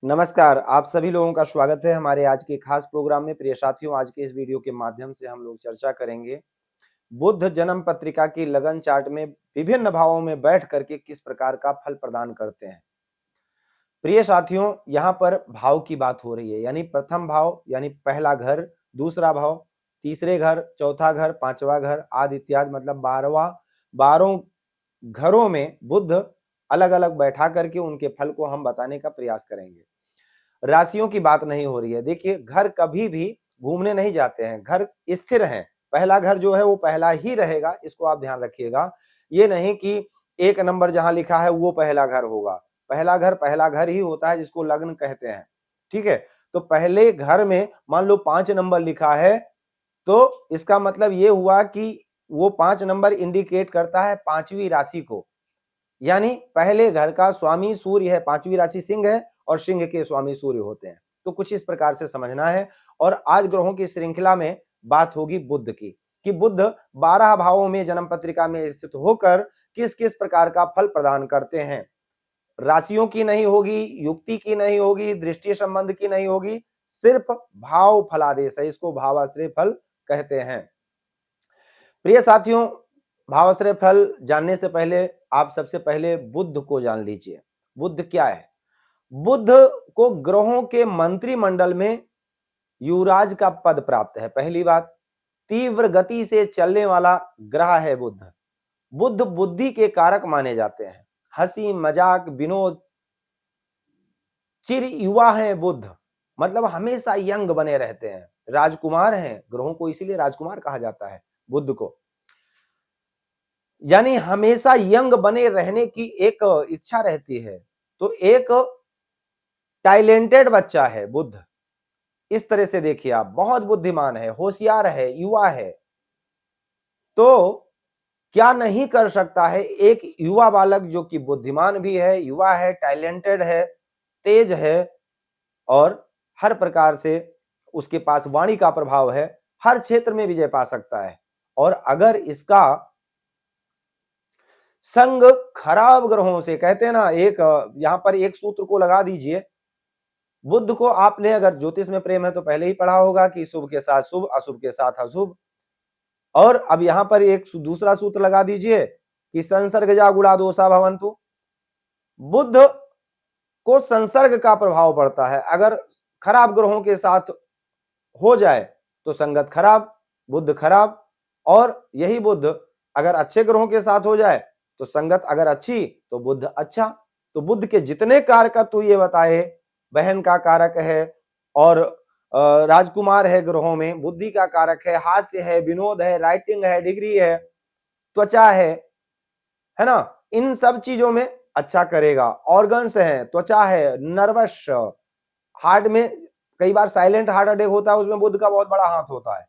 नमस्कार, आप सभी लोगों का स्वागत है हमारे आज के खास प्रोग्राम में। प्रिय साथियों, आज के इस वीडियो के माध्यम से हम लोग चर्चा करेंगे बुध जन्म पत्रिका की लगन चार्ट में विभिन्न भावों में बैठ करके किस प्रकार का फल प्रदान करते हैं। प्रिय साथियों, यहाँ पर भाव की बात हो रही है, यानी प्रथम भाव यानी पहला घर, दूसरा भाव, तीसरे घर, चौथा घर, पांचवा घर आदि इत्यादि, मतलब 12 घरों में बुध अलग अलग बैठा करके उनके फल को हम बताने का प्रयास करेंगे। राशियों की बात नहीं हो रही है। देखिए, घर कभी भी घूमने नहीं जाते हैं, घर स्थिर हैं। पहला घर जो है वो पहला ही रहेगा, इसको आप ध्यान रखिएगा। ये नहीं कि 1 नंबर जहां लिखा है वो पहला घर ही होता है जिसको लग्न कहते हैं। ठीक है, तो पहले घर में मान लो 5 नंबर लिखा है, तो इसका मतलब ये हुआ कि वो 5 नंबर इंडिकेट करता है 5वीं राशि को, यानी पहले घर का स्वामी सूर्य है, 5वीं राशि सिंह है और सिंह के स्वामी सूर्य होते हैं। तो कुछ इस प्रकार से समझना है। और आज ग्रहों की श्रृंखला में बात होगी बुध की, कि बुध 12 भावों में जन्म पत्रिका में स्थित होकर किस किस प्रकार का फल प्रदान करते हैं। राशियों की नहीं होगी, युक्ति की नहीं होगी, दृष्टि संबंध की नहीं होगी, सिर्फ भाव फलादेश है, इसको भावाश्रय फल कहते हैं। प्रिय साथियों, भावाश्रय फल जानने से पहले आप सबसे पहले बुध को जान लीजिए। बुध क्या है? बुध को ग्रहों के मंत्रिमंडल में युवराज का पद प्राप्त है। पहली बात, तीव्र गति से चलने वाला ग्रह है बुध। बुध बुद्धि के कारक माने जाते हैं। हंसी मजाक विनोद, चिर युवा है बुध, मतलब हमेशा यंग बने रहते हैं। राजकुमार हैं, ग्रहों को इसीलिए राजकुमार कहा जाता है बुध को, यानी हमेशा यंग बने रहने की एक इच्छा रहती है। तो एक टैलेंटेड बच्चा है बुध, इस तरह से देखिए आप, बहुत बुद्धिमान है, होशियार है, युवा है। तो क्या नहीं कर सकता है एक युवा बालक जो कि बुद्धिमान भी है, युवा है, टैलेंटेड है, तेज है और हर प्रकार से उसके पास वाणी का प्रभाव है, हर क्षेत्र में विजय पा सकता है। और अगर इसका संग खराब ग्रहों से, कहते हैं ना, एक यहां पर एक सूत्र को लगा दीजिए। बुध को आपने अगर ज्योतिष में प्रेम है तो पहले ही पढ़ा होगा कि शुभ के साथ शुभ, अशुभ के साथ अशुभ। और अब यहां पर एक दूसरा सूत्र लगा दीजिए कि संसर्गजा गुणा दोषा भवन्तु। बुध को संसर्ग का प्रभाव पड़ता है, अगर खराब ग्रहों के साथ हो जाए तो संगत खराब, बुध खराब। और यही बुध अगर अच्छे ग्रहों के साथ हो जाए तो संगत अगर अच्छी तो बुध अच्छा। तो बुध के जितने कारकत्व ये बताए, बहन का कारक है और राजकुमार है ग्रहों में, बुद्धि का कारक है, हास्य है, विनोद है, राइटिंग है, डिग्री है, त्वचा है ना, इन सब चीजों में अच्छा करेगा। ऑर्गन्स है, त्वचा है, नर्वस, हार्ट में कई बार साइलेंट हार्ट अटैक होता है, उसमें बुध का बहुत बड़ा हाथ होता है।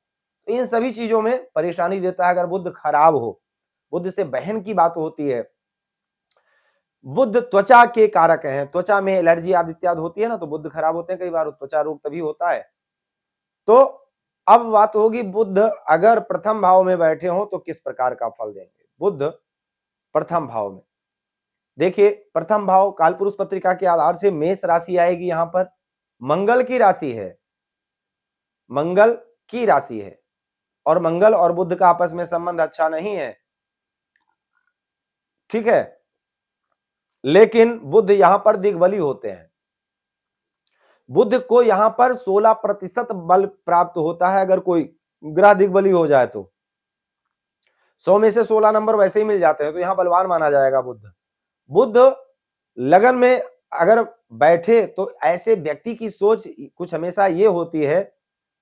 तो इन सभी चीजों में परेशानी देता है अगर बुध खराब हो। बुध से बहन की बात होती है। बुध त्वचा के कारक हैं, त्वचा में एलर्जी आदि इत्यादि होती है ना, तो बुध खराब होते हैं कई बार, त्वचा रोग तभी होता है। तो अब बात होगी बुध अगर प्रथम भाव में बैठे हो तो किस प्रकार का फल देंगे। बुध प्रथम भाव में, देखिए प्रथम भाव कालपुरुष पत्रिका के आधार से मेष राशि आएगी। यहां पर मंगल की राशि है, मंगल की राशि है और मंगल और बुध का आपस में संबंध अच्छा नहीं है, ठीक है। लेकिन बुध यहां पर दिग्बली होते हैं। बुध को यहां पर 16% बल प्राप्त होता है अगर कोई ग्रह दिग्बली हो जाए तो। 100 में से 16 नंबर वैसे ही मिल जाते हैं, तो यहां बलवान माना जाएगा बुध। बुध लगन में अगर बैठे तो ऐसे व्यक्ति की सोच कुछ हमेशा ये होती है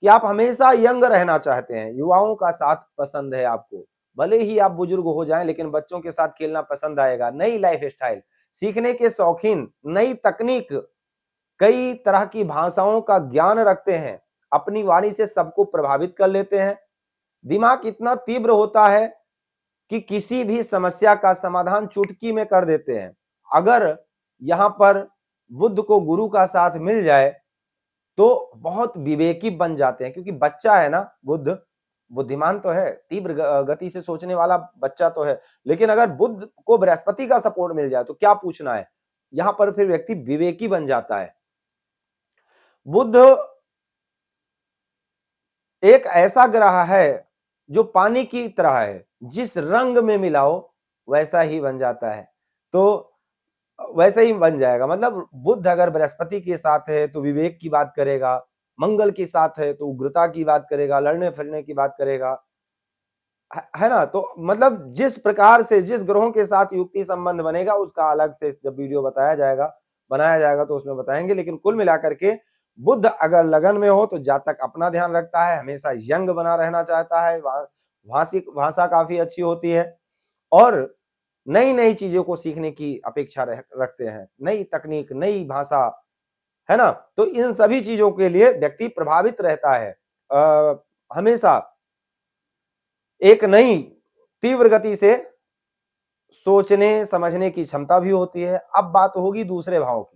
कि आप हमेशा यंग रहना चाहते हैं, युवाओं का साथ पसंद है आपको, भले ही आप बुजुर्ग हो जाएं लेकिन बच्चों के साथ खेलना पसंद आएगा। नई लाइफ स्टाइल, सीखने के शौकीन, नई तकनीक, कई तरह की भाषाओं का ज्ञान रखते हैं, अपनी वाणी से सबको प्रभावित कर लेते हैं। दिमाग इतना तीव्र होता है कि किसी भी समस्या का समाधान चुटकी में कर देते हैं। अगर यहां पर बुध को गुरु का साथ मिल जाए तो बहुत विवेकी बन जाते हैं, क्योंकि बच्चा है ना बुध, बुद्धिमान तो है, तीव्र गति से सोचने वाला बच्चा तो है, लेकिन अगर बुध को बृहस्पति का सपोर्ट मिल जाए तो क्या पूछना है, यहां पर फिर व्यक्ति विवेकी बन जाता है। बुध एक ऐसा ग्रह है जो पानी की तरह है, जिस रंग में मिलाओ वैसा ही बन जाता है। तो वैसे ही बन जाएगा। मतलब बुध अगर बृहस्पति के साथ है तो विवेक की बात करेगा, मंगल के साथ है तो उग्रता की बात करेगा, लड़ने फिरने की बात करेगा, है ना? तो मतलब जिस प्रकार से जिस ग्रहों के साथ युक्ति संबंध बनेगा उसका अलग से जब वीडियो बनाया जाएगा तो उसमें बताएंगे। लेकिन कुल मिलाकर के बुध अगर लगन में हो तो जातक अपना ध्यान रखता है, हमेशा यंग बना रहना चाहता है, भाषा काफी अच्छी होती है और नई नई चीजों को सीखने की अपेक्षा रखते हैं, नई तकनीक, नई भाषा, है ना? तो इन सभी चीजों के लिए व्यक्ति प्रभावित रहता है। हमेशा एक नई तीव्र गति से सोचने समझने की क्षमता भी होती है। अब बात होगी दूसरे भाव की।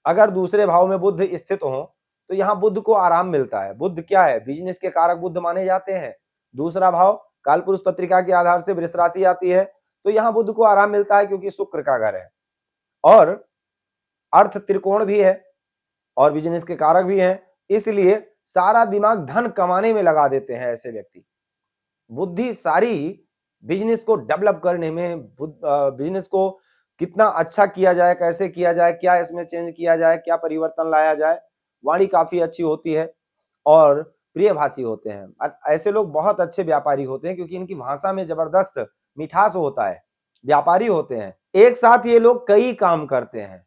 अगर दूसरे भाव में बुध स्थित हो तो यहाँ बुध को आराम मिलता है। बुध क्या है? बिजनेस के कारक बुध माने जाते हैं। दूसरा भाव कालपुरुष पत्रिका के आधार से वृष राशि आती है, तो यहाँ बुध को आराम मिलता है क्योंकि शुक्र का घर है और अर्थ त्रिकोण भी है और बिजनेस के कारक भी हैं, इसलिए सारा दिमाग धन कमाने में लगा देते हैं ऐसे व्यक्ति। बुद्धि सारी बिजनेस को डेवलप करने में, बिजनेस को कितना अच्छा किया जाए, कैसे किया जाए, क्या इसमें चेंज किया जाए, क्या परिवर्तन लाया जाए, वाणी काफी अच्छी होती है और प्रियभाषी होते हैं। ऐसे लोग बहुत अच्छे व्यापारी होते हैं क्योंकि इनकी भाषा में जबरदस्त मिठास होता है। व्यापारी होते हैं, एक साथ ये लोग कई काम करते हैं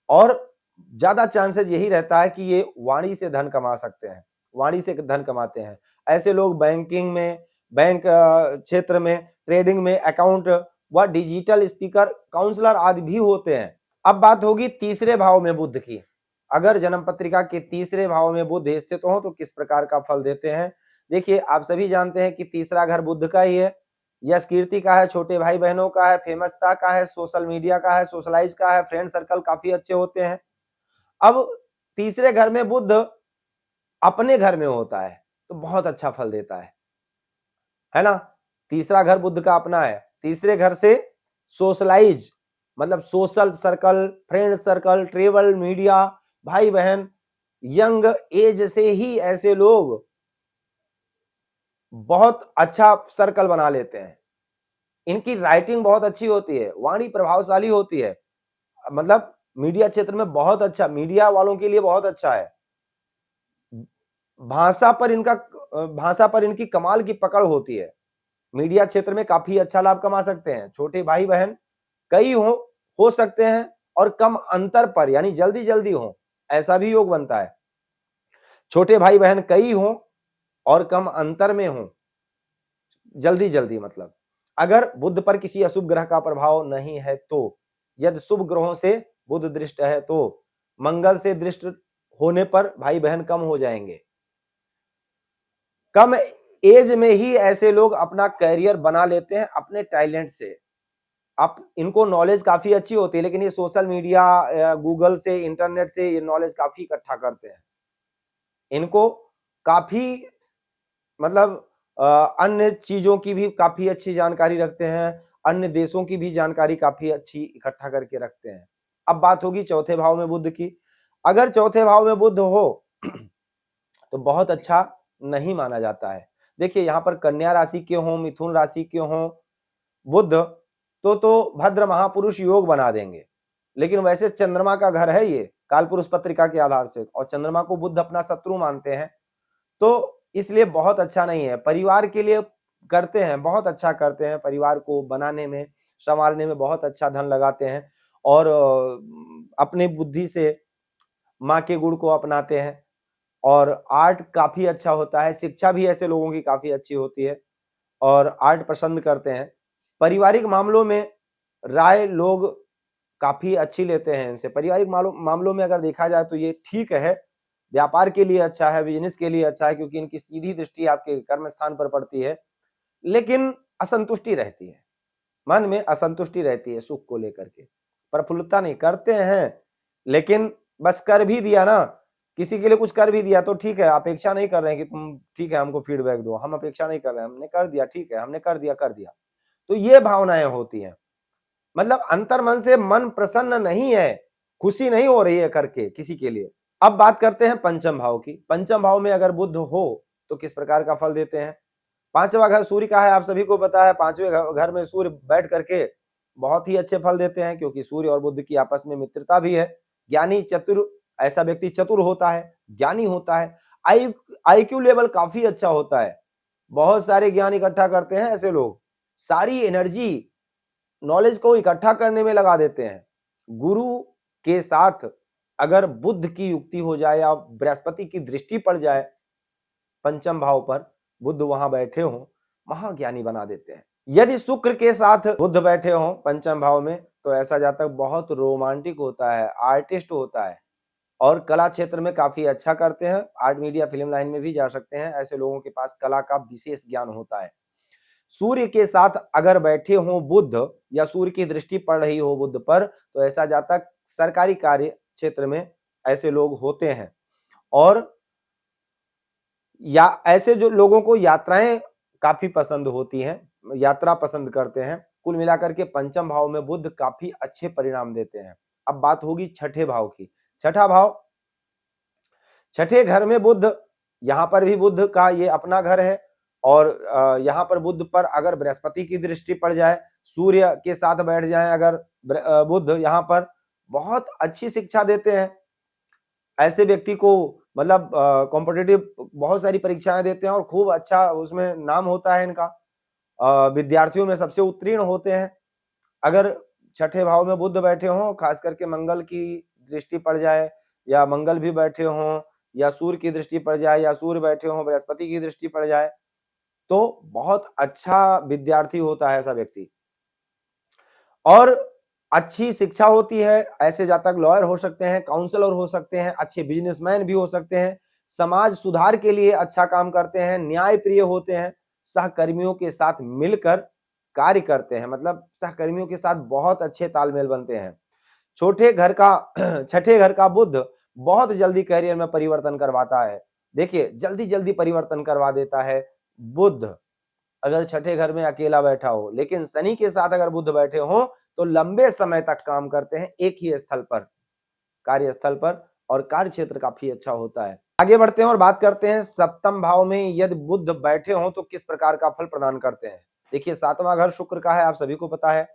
और ज्यादा चांसेस यही रहता है कि ये वाणी से धन कमा सकते हैं, वाणी से धन कमाते हैं। ऐसे लोग बैंकिंग में, बैंक क्षेत्र में, ट्रेडिंग में, अकाउंट व डिजिटल स्पीकर, काउंसलर आदि भी होते हैं। अब बात होगी तीसरे भाव में बुध की। अगर जन्म पत्रिका के तीसरे भाव में बुध स्थित हो तो किस प्रकार का फल देते हैं? देखिए, आप सभी जानते हैं कि तीसरा घर बुध का ही है, यश कीर्ति का है, छोटे भाई बहनों का है, फेमसता का है, सोशल मीडिया का है, सोशलाइज का है, फ्रेंड सर्कल काफी अच्छे होते हैं। अब तीसरे घर में बुध अपने घर में होता है तो बहुत अच्छा फल देता है ना? तीसरा घर बुध का अपना है, तीसरे घर से सोशलाइज मतलब social circle, friend circle, travel, media, भाई बहन, यंग एज से ही ऐसे लोग बहुत अच्छा सर्कल बना लेते हैं। इनकी राइटिंग बहुत अच्छी होती है, वाणी प्रभावशाली होती है, मतलब मीडिया क्षेत्र में बहुत अच्छा, मीडिया वालों के लिए बहुत अच्छा है। भाषा पर इनकी कमाल की पकड़ होती है। मीडिया क्षेत्र में काफी अच्छा लाभ कमा सकते हैं। छोटे भाई बहन कई हो सकते हैं और कम अंतर पर, यानी जल्दी जल्दी हो, ऐसा भी योग बनता है। छोटे भाई बहन कई हो और कम अंतर में हो, जल्दी जल्दी मतलब। अगर बुध पर किसी अशुभ ग्रह का प्रभाव नहीं है तो, यदि शुभ ग्रहों से बुध दृष्ट है तो मंगल से दृष्ट होने पर भाई बहन कम हो जाएंगे। कम एज में ही ऐसे लोग अपना कैरियर बना लेते हैं अपने टैलेंट से। आप इनको नॉलेज काफी अच्छी होती है, लेकिन ये सोशल मीडिया, गूगल से, इंटरनेट से ये नॉलेज काफी इकट्ठा करते हैं। इनको काफी मतलब अन्य चीजों की भी काफी अच्छी जानकारी रखते हैं, अन्य देशों की भी जानकारी काफी अच्छी इकट्ठा करके रखते हैं। अब बात होगी चौथे भाव में बुध की। अगर चौथे भाव में बुध हो तो बहुत अच्छा नहीं माना जाता है। देखिए, यहाँ पर कन्या राशि के हों, मिथुन राशि के हों बुध तो भद्र महापुरुष योग बना देंगे, लेकिन वैसे चंद्रमा का घर है ये कालपुरुष पत्रिका के आधार से, और चंद्रमा को बुध अपना शत्रु मानते हैं, तो इसलिए बहुत अच्छा नहीं है। परिवार के लिए करते हैं, बहुत अच्छा करते हैं, परिवार को बनाने में, संवारने में बहुत अच्छा धन लगाते हैं और अपनी बुद्धि से माँ के गुण को अपनाते हैं और आर्ट काफी अच्छा होता है, शिक्षा भी ऐसे लोगों की काफी अच्छी होती है और आर्ट पसंद करते हैं। पारिवारिक मामलों में राय लोग काफी अच्छी लेते हैं इनसे। पारिवारिक मामलों में अगर देखा जाए तो ये ठीक है, व्यापार के लिए अच्छा है, बिजनेस के लिए अच्छा है, क्योंकि इनकी सीधी दृष्टि आपके कर्म स्थान पर पड़ती है, लेकिन असंतुष्टि रहती है, मन में असंतुष्टि रहती है सुख को लेकर के, प्रफुल्लता नहीं। करते हैं लेकिन बस कर भी दिया ना, किसी के लिए कुछ कर भी दिया तो ठीक है, अपेक्षा नहीं कर रहे हैं कि तुम ठीक है हमको फीडबैक दो, हम अपेक्षा नहीं कर रहे हैं, हमने कर दिया ठीक है, हमने कर दिया। तो ये भावनाएं होती हैं, मतलब अंतर मन से मन प्रसन्न नहीं है, खुशी नहीं हो रही है करके किसी के लिए, अब बात करते हैं पंचम भाव की। पंचम भाव में अगर बुध हो तो किस प्रकार का फल देते हैं। पांचवा घर सूर्य का है, आप सभी को पता है। पांचवें घर में सूर्य बैठ करके बहुत ही अच्छे फल देते हैं, क्योंकि सूर्य और बुध की आपस में मित्रता भी है। ज्ञानी चतुर, ऐसा व्यक्ति चतुर होता है, ज्ञानी होता है, आईक्यू लेवल काफी अच्छा होता है, बहुत सारे ज्ञान इकट्ठा करते हैं ऐसे लोग, सारी एनर्जी नॉलेज को इकट्ठा करने में लगा देते हैं। गुरु के साथ अगर बुध की युक्ति हो जाए या बृहस्पति की दृष्टि पड़ जाए पंचम भाव पर, बुध वहां बैठे हो, महाज्ञानी बना देते हैं। यदि शुक्र के साथ बुध बैठे हो पंचम भाव में तो ऐसा जातक बहुत रोमांटिक होता है, आर्टिस्ट होता है और कला क्षेत्र में काफी अच्छा करते हैं। आर्ट मीडिया फिल्म लाइन में भी जा सकते हैं। ऐसे लोगों के पास कला का विशेष ज्ञान होता है। सूर्य के साथ अगर बैठे हो बुध या सूर्य की दृष्टि पड़ रही हो बुध पर तो ऐसा जातक सरकारी कार्य क्षेत्र में ऐसे लोग होते हैं। और या ऐसे जो लोगों को यात्राएं काफी पसंद होती हैं, यात्रा पसंद करते हैं। कुल मिलाकर के पंचम भाव में बुध काफी अच्छे परिणाम देते हैं। अब बात होगी छठे भाव की। छठा भाव, छठे घर में बुध, यहां पर भी बुध का ये अपना घर है और यहां पर बुध पर अगर बृहस्पति की दृष्टि पड़ जाए, सूर्य के साथ बैठ जाए अगर बुध, यहां पर बहुत अच्छी शिक्षा देते हैं। ऐसे व्यक्ति को मतलब कॉम्पिटिटिव बहुत सारी परीक्षाएं देते हैं और खूब अच्छा उसमें नाम होता है इनका। विद्यार्थियों में सबसे उत्तीर्ण होते हैं। अगर छठे भाव में बुध बैठे हों, खास करके मंगल की दृष्टि पड़ जाए या मंगल भी बैठे हों या सूर्य की दृष्टि पड़ जाए या सूर्य बैठे हों, बृहस्पति की दृष्टि पड़ जाए, तो बहुत अच्छा विद्यार्थी होता है ऐसा व्यक्ति और अच्छी शिक्षा होती है। ऐसे जातक लॉयर हो सकते हैं, काउंसलर हो सकते हैं, अच्छे बिजनेसमैन भी हो सकते हैं, समाज सुधार के लिए अच्छा काम करते हैं, न्याय प्रिय होते हैं, सहकर्मियों के साथ मिलकर कार्य करते हैं, मतलब सहकर्मियों के साथ बहुत अच्छे तालमेल बनते हैं। छोटे घर का छठे घर का बुध बहुत जल्दी करियर में परिवर्तन करवाता है। देखिए जल्दी जल्दी परिवर्तन करवा देता है बुध अगर छठे घर में अकेला बैठा हो। लेकिन शनि के साथ अगर बुध बैठे हो तो लंबे समय तक काम करते हैं एक ही स्थल पर, कार्यस्थल पर, और कार्य क्षेत्र काफी अच्छा होता है। आगे बढ़ते हैं और बात करते हैं सप्तम भाव में यदि बुध बैठे हो तो किस प्रकार का फल प्रदान करते हैं। देखिए सातवां घर शुक्र का है, आप सभी को पता है,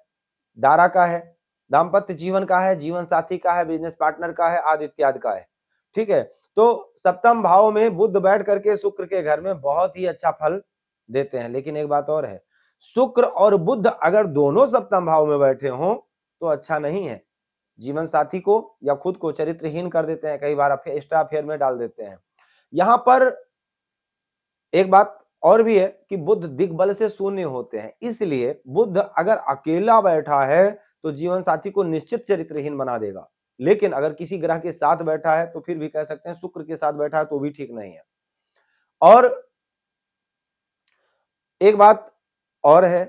दारा का है, दाम्पत्य जीवन का है, जीवन साथी का है, बिजनेस पार्टनर का है, आदि इत्यादि का है। ठीक है, तो सप्तम भाव में बुध बैठ करके शुक्र के घर में बहुत ही अच्छा फल देते हैं। लेकिन एक बात और है, शुक्र और बुध अगर दोनों सप्तम भाव में बैठे हों तो अच्छा नहीं है। जीवन साथी को या खुद को चरित्रहीन कर देते हैं, कई बार एक्स्ट्रा अफेयर में डाल देते हैं। यहां पर एक बात और भी है कि बुध दिग्बल से शून्य होते हैं, इसलिए बुध अगर अकेला बैठा है तो जीवन साथी को निश्चित चरित्रहीन बना देगा। लेकिन अगर किसी ग्रह के साथ बैठा है तो फिर भी कह सकते हैं, शुक्र के साथ बैठा है तो भी ठीक नहीं है। और एक बात और है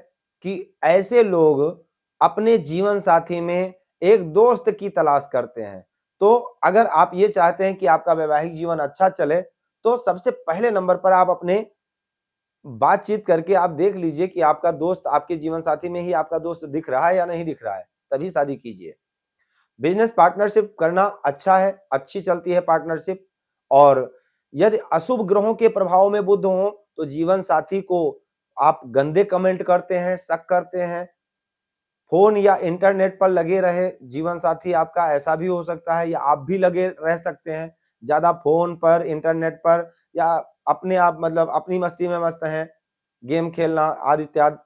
कि ऐसे लोग अपने जीवन साथी में एक दोस्त की तलाश करते हैं। तो अगर आप ये चाहते हैं कि आपका वैवाहिक जीवन अच्छा चले तो सबसे पहले नंबर पर आप अपने बातचीत करके आप देख लीजिए कि आपका दोस्त, आपके जीवन साथी में ही आपका दोस्त दिख रहा है या नहीं दिख रहा है, तभी शादी कीजिए। बिजनेस पार्टनरशिप करना अच्छा है, अच्छी चलती है पार्टनरशिप। और यदि अशुभ ग्रहों के प्रभाव में बुध हो तो जीवन साथी को आप गंदे कमेंट करते हैं, शक करते हैं, फोन या इंटरनेट पर लगे रहे जीवन साथी आपका, ऐसा भी हो सकता है, या आप भी लगे रह सकते हैं ज्यादा फोन पर, इंटरनेट पर, या अपने आप मतलब अपनी मस्ती में मस्त हैं, गेम खेलना आदि इत्यादि।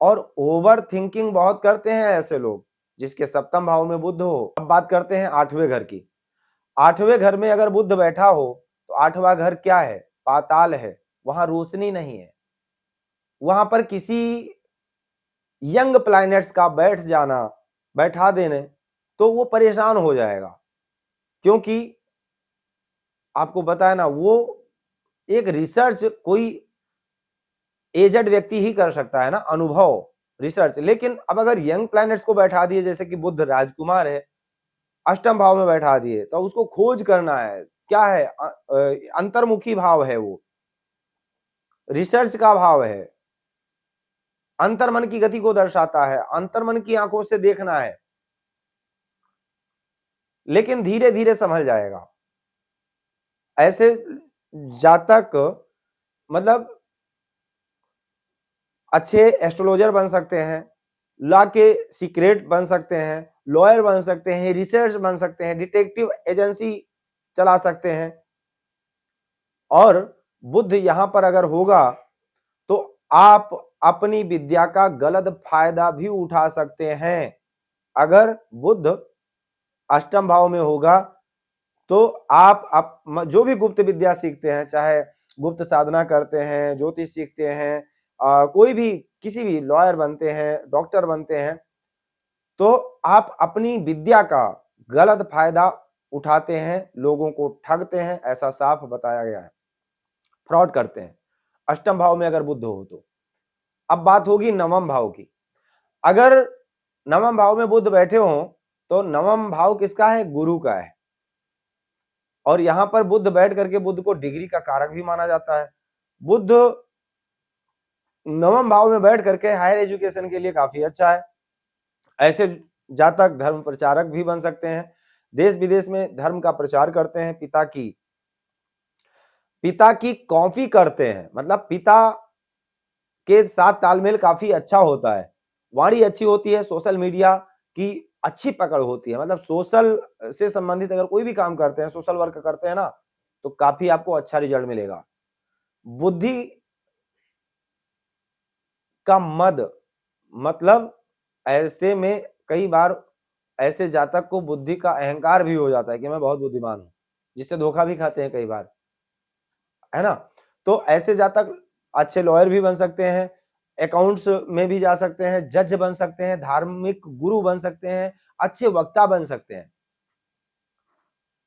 और ओवर थिंकिंग बहुत करते हैं ऐसे लोग जिसके सप्तम भाव में बुध हो। अब बात करते हैं आठवें घर की। आठवें घर में अगर बुध बैठा हो तो आठवां घर क्या है, पाताल है, वहां रोशनी नहीं है। वहां पर किसी यंग प्लैनेट्स का बैठ जाना, बैठा देने, तो वो परेशान हो जाएगा, क्योंकि आपको पता है ना, वो एक रिसर्च कोई एजेड व्यक्ति ही कर सकता है ना, अनुभव रिसर्च। लेकिन अब अगर यंग प्लैनेट्स को बैठा दिए, जैसे कि बुध राजकुमार है, अष्टम भाव में बैठा दिए, तो उसको खोज करना है, क्या है, अंतर्मुखी भाव है, वो रिसर्च का भाव है, अंतर्मन की गति को दर्शाता है, अंतर्मन की आंखों से देखना है। लेकिन धीरे धीरे संभल जाएगा। ऐसे जातक मतलब अच्छे एस्ट्रोलॉजर बन सकते हैं, लॉ के सीक्रेट बन सकते हैं, लॉयर बन सकते हैं, रिसर्च बन सकते हैं, डिटेक्टिव एजेंसी चला सकते हैं। और बुध यहां पर अगर होगा तो आप अपनी विद्या का गलत फायदा भी उठा सकते हैं। अगर बुध अष्टम भाव में होगा तो आप जो भी गुप्त विद्या सीखते हैं, चाहे गुप्त साधना करते हैं, ज्योतिष सीखते हैं, कोई भी किसी भी लॉयर बनते हैं, डॉक्टर बनते हैं, तो आप अपनी विद्या का गलत फायदा उठाते हैं, लोगों को ठगते हैं, ऐसा साफ बताया गया है। फ्रॉड करते हैं अष्टम भाव में अगर बुध हो तो। अब बात होगी नवम भाव की। अगर नवम भाव में बुध बैठे हो तो नवम भाव किसका है? गुरु का है। और यहां पर बुध बैठ करके बुध को डिग्री का कारक भी माना जाता है। बुध नवम भाव में बैठ करके हायर एजुकेशन के लिए काफी अच्छा है। ऐसे जातक धर्म प्रचारक भी बन सकते हैं, देश विदेश में धर्म का प्रचार करते हैं, पिता की कॉपी करते हैं, मतलब पिता के साथ तालमेल काफी अच्छा होता है, वाणी अच्छी होती है, सोशल मीडिया की अच्छी पकड़ होती है, मतलब सोशल से संबंधित अगर कोई भी काम करते हैं, सोशल वर्क करते हैं ना, तो काफी आपको अच्छा रिजल्ट मिलेगा। बुद्धि का मद, मतलब ऐसे में कई बार ऐसे जातक को बुद्धि का अहंकार भी हो जाता है कि मैं बहुत बुद्धिमान हूं, जिससे धोखा भी खाते हैं कई बार, है ना। तो ऐसे जातक अच्छे लॉयर भी बन सकते हैं, अकाउंट्स में भी जा सकते हैं, जज बन सकते हैं, धार्मिक गुरु बन सकते हैं, अच्छे वक्ता बन सकते हैं,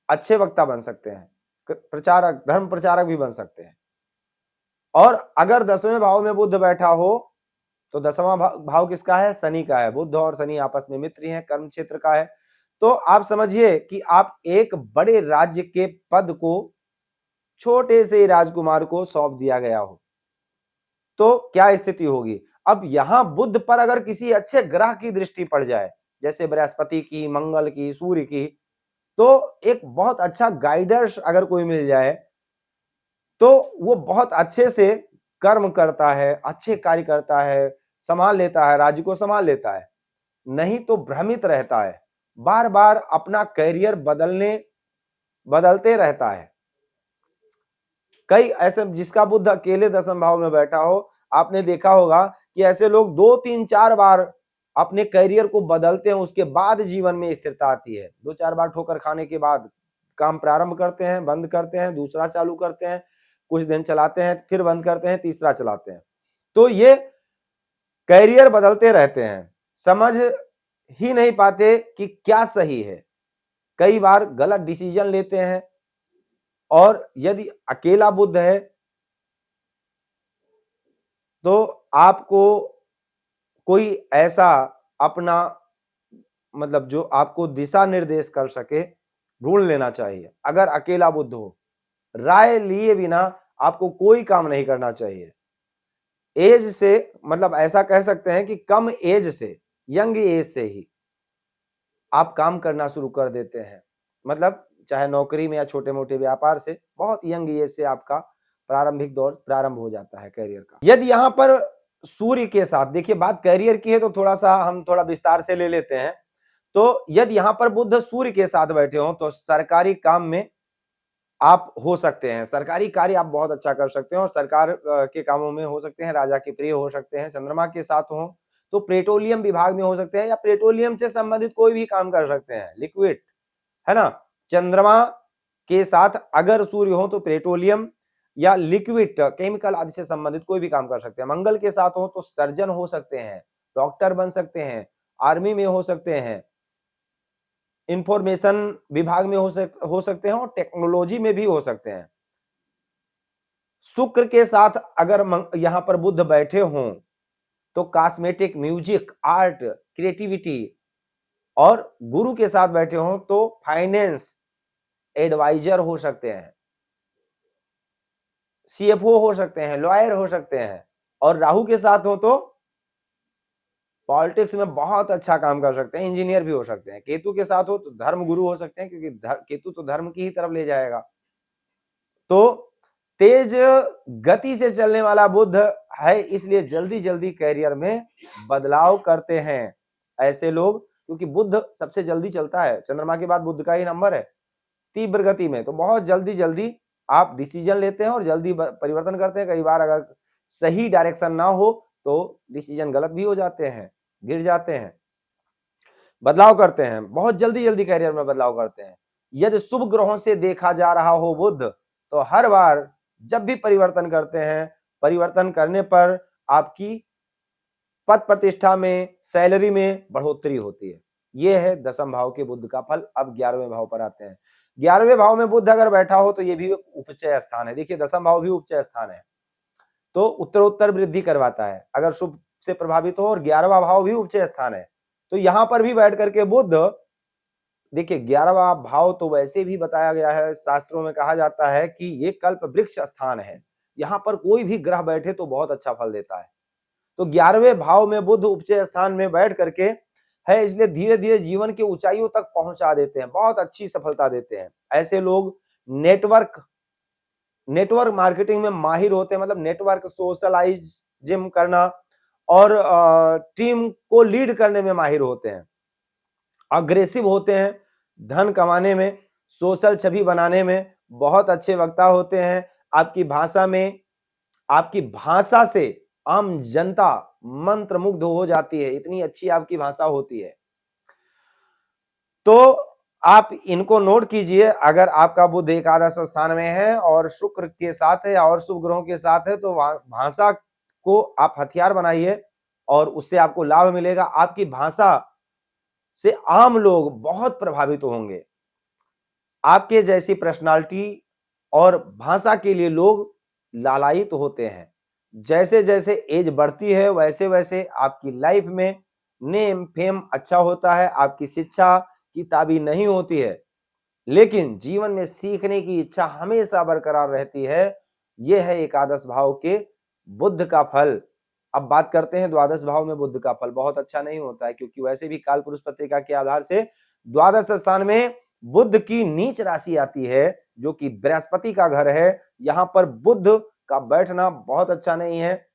अच्छे वक्ता बन सकते हैं, प्रचारक, धर्म प्रचारक भी बन सकते हैं। और अगर 10वें भाव में बुध बैठा हो तो 10वां भाव किसका है? शनि का है। बुध और शनि आपस में मित्र हैं, कर्म क्षेत्र का है। तो आप समझिए कि आप एक बड़े राज्य के पद को छोटे से राजकुमार को सौंप दिया गया हो तो क्या स्थिति होगी। अब यहां बुध पर अगर किसी अच्छे ग्रह की दृष्टि पड़ जाए, जैसे बृहस्पति की, मंगल की, सूर्य की, तो एक बहुत अच्छा गाइडर्स अगर कोई मिल जाए तो वो बहुत अच्छे से कर्म करता है, अच्छे कार्य करता है, संभाल लेता है, राज्य को संभाल लेता है। नहीं तो भ्रमित रहता है, बार बार अपना कैरियर बदलते रहता है। कई ऐसे जिसका बुध अकेले 10वें भाव में बैठा हो, आपने देखा होगा कि ऐसे लोग 2-3-4 बार अपने कैरियर को बदलते हैं, उसके बाद जीवन में स्थिरता आती है। 2-4 बार ठोकर खाने के बाद काम प्रारंभ करते हैं, बंद करते हैं, दूसरा चालू करते हैं, कुछ दिन चलाते हैं, फिर बंद करते हैं, तीसरा चलाते हैं। तो ये कैरियर बदलते रहते हैं, समझ ही नहीं पाते कि क्या सही है। कई बार गलत डिसीजन लेते हैं। और यदि अकेला बुध है तो आपको कोई ऐसा अपना मतलब जो आपको दिशा निर्देश कर सके ढूंढ लेना चाहिए। अगर अकेला बुध हो, राय लिए बिना आपको कोई काम नहीं करना चाहिए। एज से मतलब ऐसा कह सकते हैं कि कम एज से, यंग एज से ही आप काम करना शुरू कर देते हैं, मतलब चाहे नौकरी में या छोटे मोटे व्यापार से बहुत यंग एज से आपका प्रारंभिक दौर प्रारंभ हो जाता है कैरियर का। यदि यहां पर सूर्य के साथ, देखिए बात कैरियर की है तो थोड़ा सा हम थोड़ा विस्तार से ले लेते हैं। तो यदि यहां पर बुध सूर्य के साथ बैठे हो तो सरकारी काम में आप हो सकते हैं, सरकारी कार्य आप बहुत अच्छा कर सकते हैं और सरकार के कामों में हो सकते हैं, राजा के प्रिय हो सकते हैं। चंद्रमा के साथ हो तो पेट्रोलियम विभाग में हो सकते हैं या पेट्रोलियम से संबंधित कोई भी काम कर सकते हैं, लिक्विड, है ना। चंद्रमा के साथ अगर सूर्य हो तो पेट्रोलियम या लिक्विड केमिकल आदि से संबंधित कोई भी काम कर सकते हैं। मंगल के साथ हो तो सर्जन हो सकते हैं, डॉक्टर बन सकते हैं, आर्मी में हो सकते हैं, इंफॉर्मेशन विभाग में हो सकते हैं और टेक्नोलॉजी में भी हो सकते हैं। शुक्र के साथ अगर यहां पर बुध बैठे हों तो कॉस्मेटिक, म्यूजिक, आर्ट, क्रिएटिविटी, और गुरु के साथ बैठे हों तो फाइनेंस एडवाइजर हो सकते हैं, सीएफओ हो सकते हैं, लॉयर हो सकते हैं। और राहु के साथ हो तो पॉलिटिक्स में बहुत अच्छा काम कर सकते हैं, इंजीनियर भी हो सकते हैं। केतु के साथ हो तो धर्म गुरु हो सकते हैं, क्योंकि केतु तो धर्म की ही तरफ ले जाएगा। तो तेज गति से चलने वाला बुध है, इसलिए जल्दी जल्दी कैरियर में बदलाव करते हैं ऐसे लोग, क्योंकि बुध सबसे जल्दी चलता है, चंद्रमा के बाद बुध का ही नंबर है तीव्र गति में। तो बहुत जल्दी जल्दी आप डिसीजन लेते हैं और जल्दी परिवर्तन करते हैं। कई बार अगर सही डायरेक्शन ना हो तो डिसीजन गलत भी हो जाते हैं, गिर जाते हैं, बदलाव करते हैं, बहुत जल्दी जल्दी कैरियर में बदलाव करते हैं। यदि शुभ ग्रहों से देखा जा रहा हो बुध, तो हर बार जब भी परिवर्तन करते हैं, परिवर्तन करने पर आपकी पद प्रतिष्ठा में, सैलरी में बढ़ोतरी होती है। ये है दसम भाव के बुध का फल। अब 11वें भाव पर आते हैं। 11वें भाव में बुध अगर बैठा हो तो ये भी उपचय स्थान है। देखिए दसम भाव भी उपचय स्थान है, तो उत्तरोत्तर वृद्धि करवाता है अगर शुभ से प्रभावित हो, और 11वां भाव भी उपचय स्थान है। तो यहां पर भी बैठ करके बुध, देखिए 11वां भाव तो वैसे भी बताया गया है, शास्त्रों में कहा जाता है कि ये कल्प वृक्ष स्थान है। यहां पर कोई भी ग्रह बैठे तो बहुत अच्छा फल देता है। तो 11वें भाव में बुध उपचय स्थान में बैठ करके है, इसलिए धीरे धीरे जीवन की ऊंचाइयों तक पहुंचा देते हैं, बहुत अच्छी सफलता देते हैं। ऐसे लोग नेटवर्क मार्केटिंग में माहिर होते हैं, मतलब नेटवर्क सोशलाइजिंग करना और टीम को लीड करने में माहिर होते हैं, अग्रेसिव होते हैं, धन कमाने में, सोशल छवि बनाने में बहुत अच्छे वक्ता होते हैं। आपकी भाषा से आम जनता मंत्रमुग्ध हो जाती है, इतनी अच्छी आपकी भाषा होती है। तो आप इनको नोट कीजिए। अगर आपका बुध एकादश स्थान में है और शुक्र के साथ है और शुभ ग्रहों के साथ है, तो भाषा को आप हथियार बनाइए और उससे आपको लाभ मिलेगा। आपकी भाषा से आम लोग बहुत प्रभावित होंगे। आपके जैसी पर्सनालिटी और भाषा के लिए लोग लालायित होते हैं। जैसे जैसे एज बढ़ती है वैसे वैसे आपकी लाइफ में नेम फेम अच्छा होता है। आपकी शिक्षा किताबी नहीं होती है, लेकिन जीवन में सीखने की इच्छा हमेशा बरकरार रहती है। यह है एकादश भाव के बुध का फल। अब बात करते हैं द्वादश भाव में बुध का फल। बहुत अच्छा नहीं होता है, क्योंकि वैसे भी काल पुरुष पत्रिका के आधार से द्वादश स्थान में बुध की नीच राशि आती है, जो कि बृहस्पति का घर है। यहां पर बुध का बैठना बहुत अच्छा नहीं है।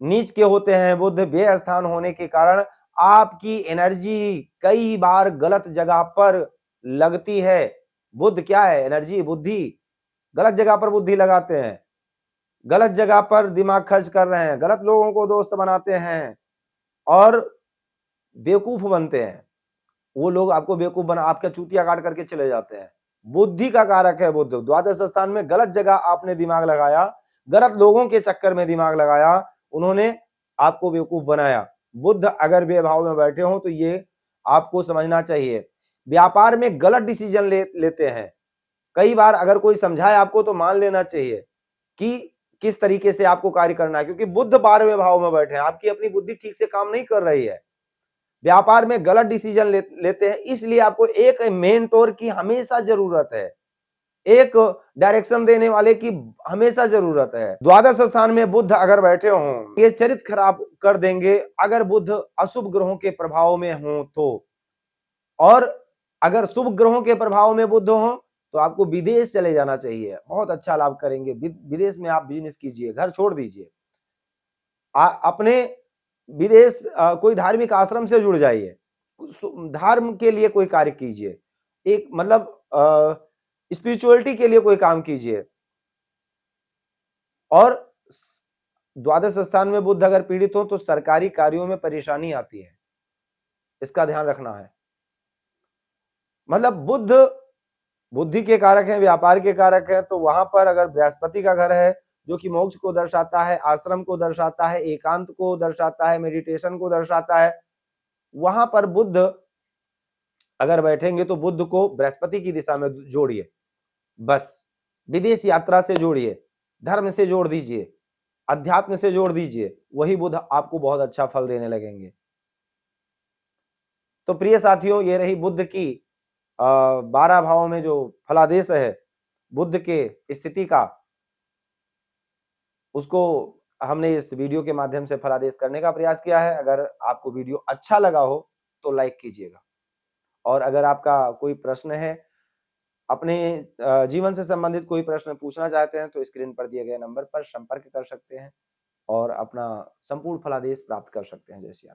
नीच के होते हैं बुध, व्यय स्थान होने के कारण आपकी एनर्जी कई बार गलत जगह पर लगती है। बुध क्या है? एनर्जी, बुद्धि। गलत जगह पर बुद्धि लगाते हैं, गलत जगह पर दिमाग खर्च कर रहे हैं, गलत लोगों को दोस्त बनाते हैं और बेवकूफ बनते हैं। वो लोग आपको बेवकूफ बना, आपका चूतिया काट करके चले जाते हैं। बुद्धि का कारक है बुध। द्वादश स्थान में गलत जगह आपने दिमाग लगाया, गलत लोगों के चक्कर में दिमाग लगाया, उन्होंने आपको बेवकूफ बनाया। बुध अगर बेभाव में बैठे हो तो ये आपको समझना चाहिए। व्यापार में गलत डिसीजन लेते हैं। कई बार अगर कोई समझाए आपको तो मान लेना चाहिए कि किस तरीके से आपको कार्य करना है, क्योंकि बुध 12वें भाव में बैठे हैं। आपकी अपनी बुद्धि ठीक से काम नहीं कर रही है। व्यापार में गलत डिसीजन लेते हैं, इसलिए आपको एक मेंटोर की हमेशा जरूरत है, एक डायरेक्शन देने वाले की हमेशा जरूरत है। द्वादश स्थान में बुध अगर बैठे हों, ये चरित्र खराब कर देंगे अगर बुध अशुभ ग्रहों के प्रभाव में हो तो। और अगर शुभ ग्रहों के प्रभाव में बुध हो तो आपको विदेश चले जाना चाहिए, बहुत अच्छा लाभ करेंगे। विदेश में आप बिजनेस कीजिए, घर छोड़ दीजिए, अपने विदेश कोई धार्मिक आश्रम से जुड़ जाइए, धर्म के लिए कोई कार्य कीजिए, एक मतलब स्पिरिचुअलिटी के लिए कोई काम कीजिए। और द्वादश स्थान में बुध अगर पीड़ित हो तो सरकारी कार्यों में परेशानी आती है, इसका ध्यान रखना है। मतलब बुध बुद्धि के कारक है, व्यापार के कारक है, तो वहां पर अगर बृहस्पति का घर है जो कि मोक्ष को दर्शाता है, आश्रम को दर्शाता है, एकांत को दर्शाता है, मेडिटेशन को दर्शाता है, वहां पर बुध अगर बैठेंगे तो बुध को बृहस्पति की दिशा में जोड़िए, बस विदेश यात्रा से जोड़िए, धर्म से जोड़ दीजिए, अध्यात्म से जोड़ दीजिए, वही बुध आपको बहुत अच्छा फल देने लगेंगे। तो प्रिय साथियों, ये रही बुध की 12 भावों में जो फलादेश है बुध के स्थिति का, उसको हमने इस वीडियो के माध्यम से फलादेश करने का प्रयास किया है। अगर आपको वीडियो अच्छा लगा हो तो लाइक कीजिएगा, और अगर आपका कोई प्रश्न है, अपने जीवन से संबंधित कोई प्रश्न पूछना चाहते हैं तो स्क्रीन पर दिए गए नंबर पर संपर्क कर सकते हैं और अपना संपूर्ण फलादेश प्राप्त कर सकते हैं। जय श्री राम।